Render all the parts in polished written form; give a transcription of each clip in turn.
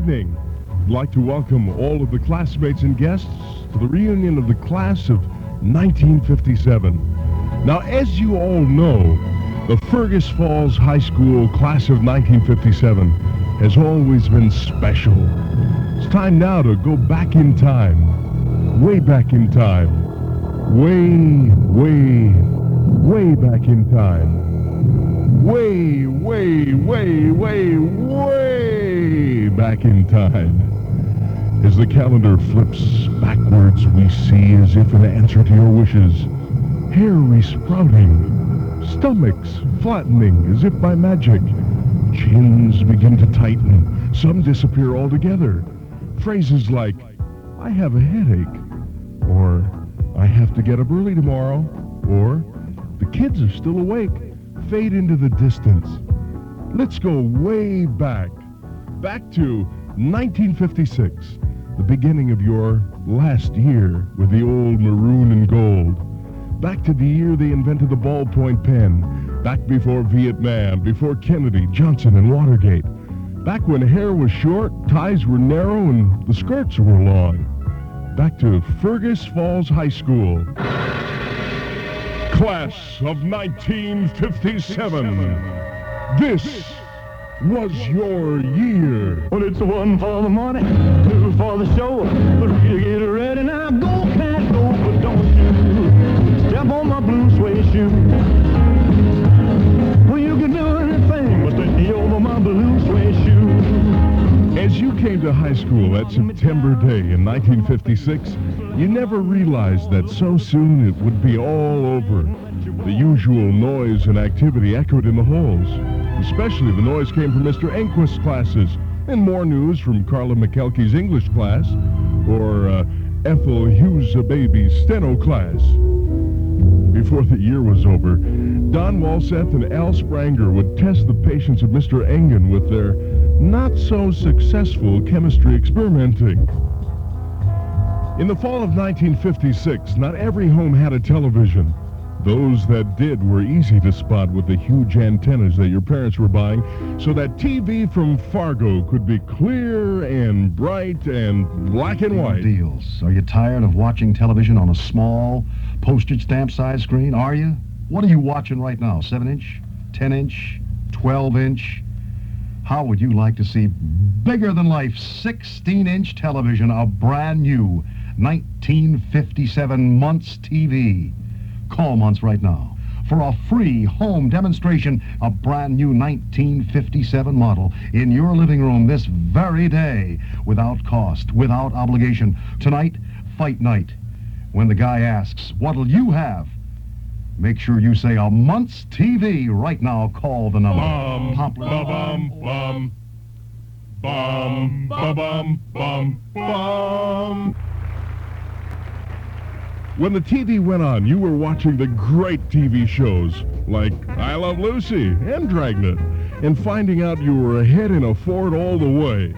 evening. I'd like to welcome all of the classmates and guests to the reunion of the class of 1957. Now, as you all know, the Fergus Falls High School class of 1957 has always been special. It's time now to go back in time, way back in time, way back in time. Way back in time. As the calendar flips backwards, we see, as if in answer to your wishes, hair resprouting, stomachs flattening as if by magic, chins begin to tighten, some disappear altogether. Phrases like, I have a headache, or I have to get up early tomorrow, or the kids are still awake, fade into the distance. Let's go way back to 1956, the beginning of your last year with the old maroon and gold. Back to the year they invented the ballpoint pen, back before Vietnam, before Kennedy, Johnson, and Watergate. Back when hair was short, ties were narrow, and the skirts were long. Back to Fergus Falls High School. Class of 1957. This was your year. Well, it's one for the money, two for the show, three to get ready. Now go, cat, go, but don't you step on my blue suede shoe. Well, you can do anything but take me over my blue suede shoe. As you came to high school that September day in 1956, you never realized that so soon it would be all over. The usual noise and activity echoed in the halls. Especially the noise came from Mr. Enquist's classes, and more news from Carla McKelkey's English class, or Ethel Hughes-Baby's steno class. Before the year was over, Don Walseth and Al Spranger would test the patience of Mr. Engen with their not-so-successful chemistry experimenting. In the fall of 1956, not every home had a television. Those that did were easy to spot with the huge antennas that your parents were buying, so that TV from Fargo could be clear and bright and black and white. Deals. Are you tired of watching television on a small, postage stamp size screen? Are you? What are you watching right now? 7-inch? 10-inch? 12-inch? How would you like to see bigger-than-life 16-inch television, a brand new 1957 Muntz TV? Call Muntz right now for a free home demonstration of brand new 1957 model in your living room this very day, without cost, without obligation. Tonight, fight night. When the guy asks, what'll you have? Make sure you say a Muntz TV right now. Call the number. Bum, ba-bum, bum. Bum, ba-bum, bum, bum. When the TV went on, you were watching the great TV shows like I Love Lucy and Dragnet, and finding out you were ahead in a Ford all the way.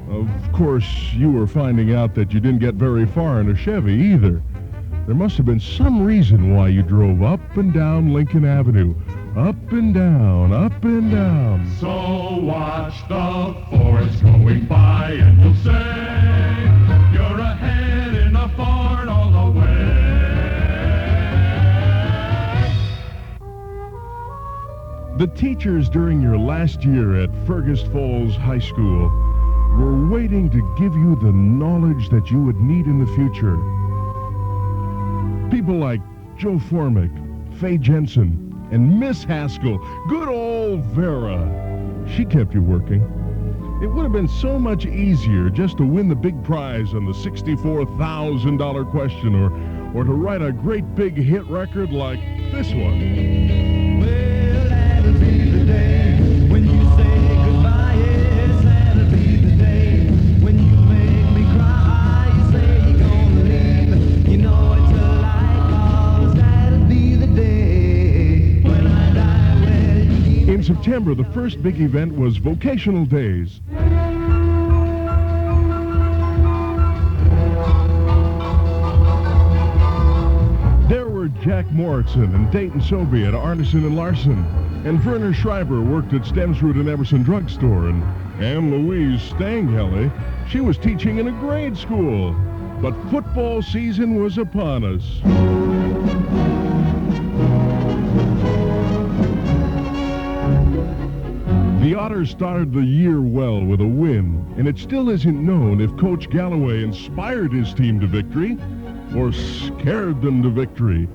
Of course, you were finding out that you didn't get very far in a Chevy either. There must have been some reason why you drove up and down Lincoln Avenue. Up and down, up and down. So watch the Fords going by and you'll say you're ahead in a Ford all the way. The teachers during your last year at Fergus Falls High School were waiting to give you the knowledge that you would need in the future. People like Joe Formick, Faye Jensen, and Miss Haskell, good old Vera. She kept you working. It would have been so much easier just to win the big prize on the $64,000 question, or to write a great big hit record like this one. Well, that'll be the day when you say goodbye. Yes, that'll be the day when you make me cry. You say you're gonna leave, you know it's a lie, 'cause that'll be the day when I die. Well, you In September, the first big event was Vocational Days. There were Jack Morrison and Dayton Sobey at Arneson and Larson, and Werner Schreiber worked at Stemsrud and Emerson Drugstore, and And Louise Stanghelle, she was teaching in a grade school. But football season was upon us. The Otters started the year well with a win, and it still isn't known if Coach Galloway inspired his team to victory or scared them to victory.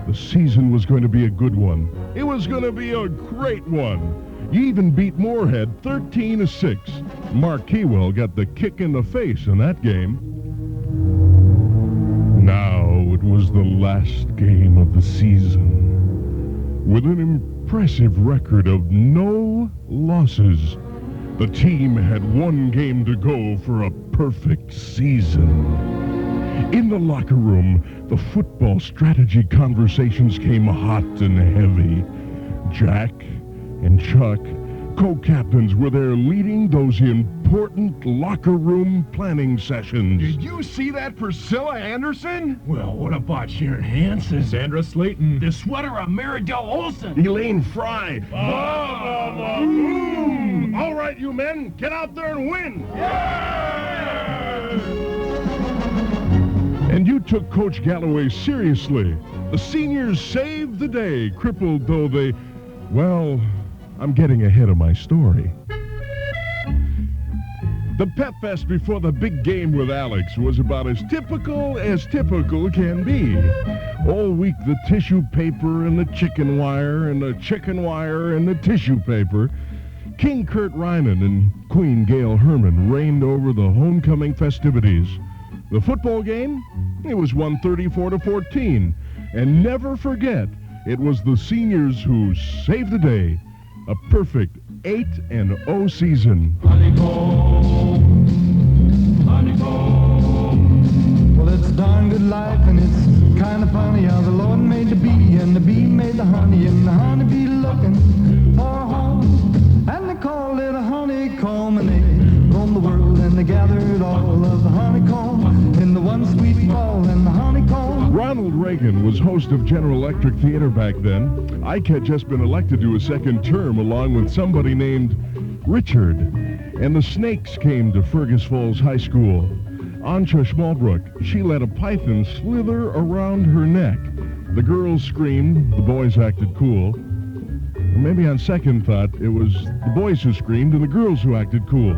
The season was going to be a good one. It was going to be a great one. You even beat Moorhead 13-6. Mark Keywell got the kick in the face in that game. Now it was the last game of the season. With an impressive record of no losses, the team had one game to go for a perfect season. In the locker room, the football strategy conversations came hot and heavy. Jack and Chuck, co-captains, were there leading those important locker room planning sessions. Did you see that Priscilla Anderson? Well, what about Sharon Hansen? Sandra Slayton. The sweater of Mary Del Olson. Elaine Fry. All right, you men, get out there and win. And you took Coach Galloway seriously. The seniors saved the day, crippled though they... Well, I'm getting ahead of my story. The Pep Fest before the big game with Alex was about as typical can be. All week, the tissue paper and the chicken wire and the chicken wire and the tissue paper. King Kurt Ryman and Queen Gail Herman reigned over the homecoming festivities. The football game, it was 134-14. And never forget, it was the seniors who saved the day. A perfect 8-0 season. Honeycomb, honeycomb. Well, it's a darn good life, and it's kind of funny how the Lord made the bee, and the bee made the honey, and the honeybee looking for a home. And they called it a honeycomb, and they roamed the world, and they gathered all of the honeycomb in the one sweet fall, and the honeycomb. Ronald Reagan was host of General Electric Theater back then. Ike had just been elected to a second term along with somebody named Richard. And the Snakes came to Fergus Falls High School. Ancha Schmalbrook, she let a python slither around her neck. The girls screamed, the boys acted cool. Or maybe on second thought, it was the boys who screamed and the girls who acted cool.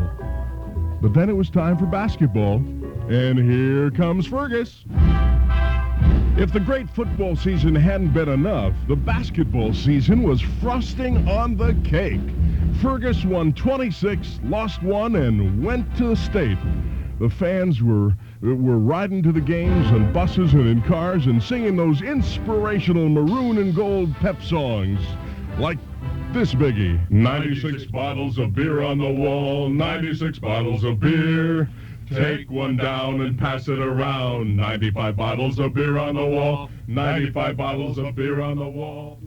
But then it was time for basketball. And here comes Fergus. If the great football season hadn't been enough, the basketball season was frosting on the cake. Fergus won 26, lost 1, and went to the state. The fans were riding to the games on buses and in cars and singing those inspirational maroon and gold pep songs. Like this biggie. 96 bottles of beer on the wall, 96 bottles of beer. Take one down and pass it around. 95 bottles of beer on the wall, 95 bottles of beer on the wall.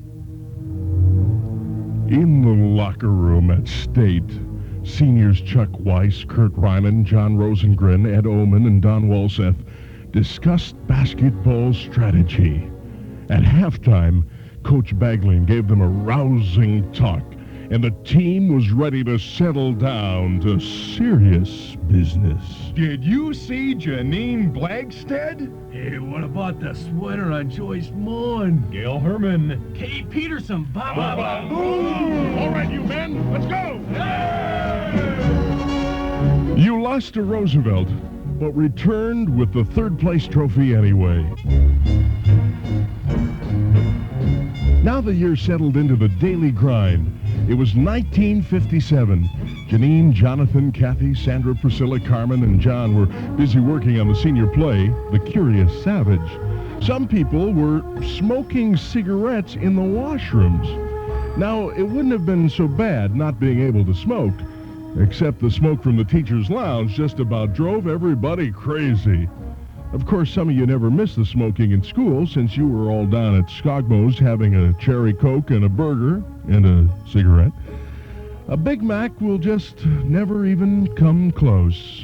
In the locker room at State, seniors Chuck Weiss, Kurt Ryman, John Rosengren, Ed Oman, and Don Walseth discussed basketball strategy. At halftime, Coach Baglin gave them a rousing talk, and the team was ready to settle down to serious business. Did you see Janine Blagstead? Hey, what about the sweater on Joyce Moon? Gail Herman. Kate Peterson, Ba-ba. All right, you men, let's go! You lost to Roosevelt, but returned with the third-place trophy anyway. Now the year settled into the daily grind. It was 1957. Janine, Jonathan, Kathy, Sandra, Priscilla, Carmen, and John were busy working on the senior play, The Curious Savage. Some people were smoking cigarettes in the washrooms. Now, it wouldn't have been so bad not being able to smoke, except the smoke from the teacher's lounge just about drove everybody crazy. Of course, some of you never missed the smoking in school since you were all down at Skogmo's having a cherry Coke and a burger and a cigarette. A Big Mac will just never even come close.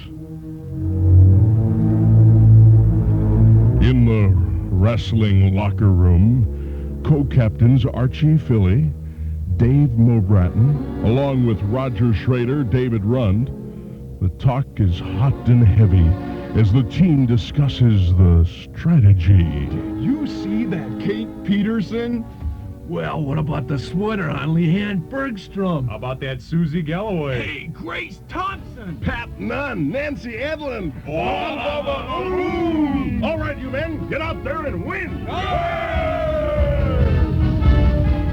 In the wrestling locker room, co-captains Archie Philly, Dave Mobratton, along with Roger Schrader, David Rund. The talk is hot and heavy as the team discusses the strategy. You see that Kate Peterson? Well, what about the sweater on Leanne Bergstrom? How about that Susie Galloway? Hey, Grace Thompson! Pat Nunn, Nancy Edlin. All right, you men, get out there and win!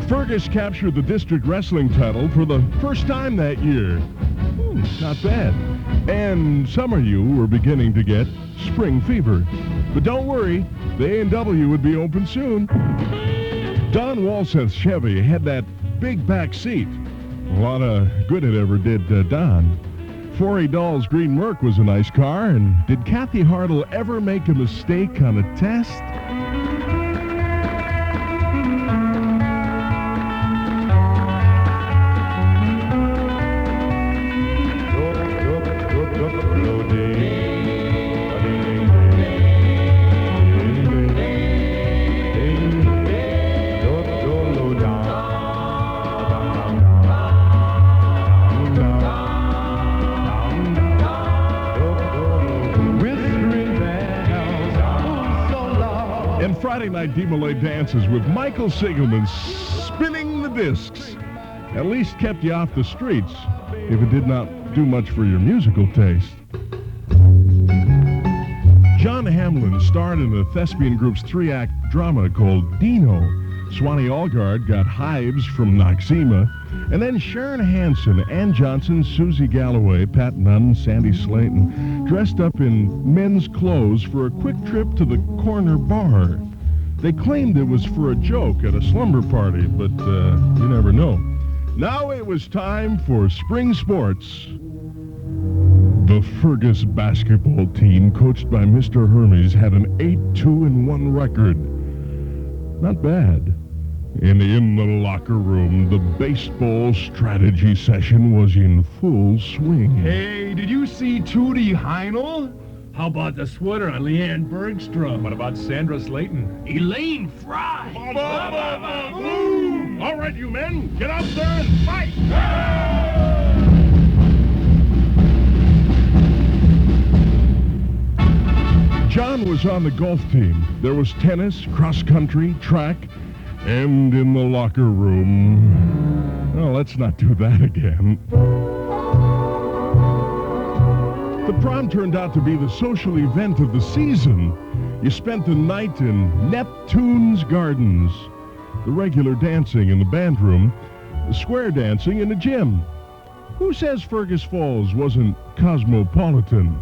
Fergus captured the district wrestling title for the first time that year. Not bad. And some of you were beginning to get spring fever. But don't worry, the A&W would be open soon. Don Walseth's Chevy had that big back seat. A lot of good it ever did Don. Forey Dahl's Green Merc was a nice car, and did Kathy Hartle ever make a mistake on a test? And Friday night DeMolay dances with Michael Sigelman spinning the discs at least kept you off the streets, if it did not do much for your musical taste. John Hamlin starred in the thespian group's 3-act drama called Dino. Swanee Allgard got hives from Noxema, and then Sharon Hansen, Ann Johnson, Susie Galloway, Pat Nunn, Sandy Slayton dressed up in men's clothes for a quick trip to the corner bar. They claimed it was for a joke at a slumber party, but you never know. Now it was time for spring sports. The Fergus basketball team, coached by Mr. Hermes, had an 8-2-1 record. Not bad. And in the locker room, the baseball strategy session was in full swing. Hey, did you see Tootie Heinel? How about the sweater on Leanne Bergstrom? What about Sandra Slayton? Elaine Fry! All right, you men, get out there and fight! John was on the golf team. There was tennis, cross-country, track, and in the locker room... Well, let's not do that again. The prom turned out to be the social event of the season. You spent the night in Neptune's Gardens, the regular dancing in the band room, the square dancing in the gym. Who says Fergus Falls wasn't cosmopolitan?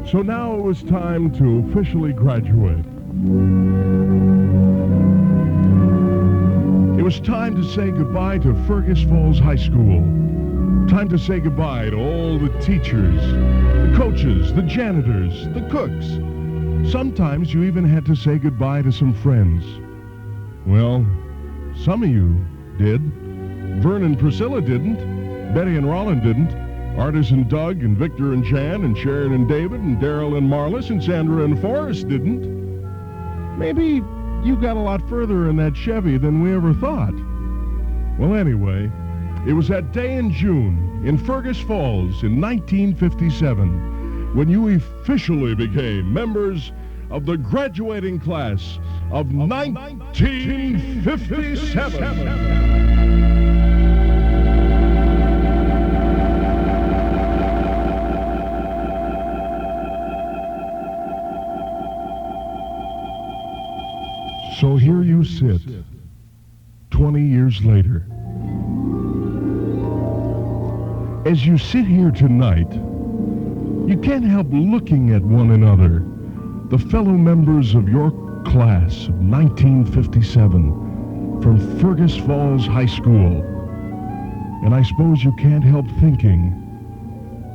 So now it was time to officially graduate. It was time to say goodbye to Fergus Falls High School. Time to say goodbye to all the teachers, the coaches, the janitors, the cooks. Sometimes you even had to say goodbye to some friends. Well, some of you did. Vern and Priscilla didn't. Betty and Roland didn't. Artis and Doug and Victor and Jan and Sharon and David and Daryl and Marlis and Sandra and Forrest didn't. Maybe you got a lot further in that Chevy than we ever thought. Well, anyway, it was that day in June in Fergus Falls in 1957 when you officially became members of the graduating class of 1957. So here you sit, 20 years later. As you sit here tonight, you can't help looking at one another, the fellow members of your class of 1957 from Fergus Falls High School. And I suppose you can't help thinking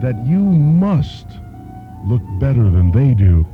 that you must look better than they do.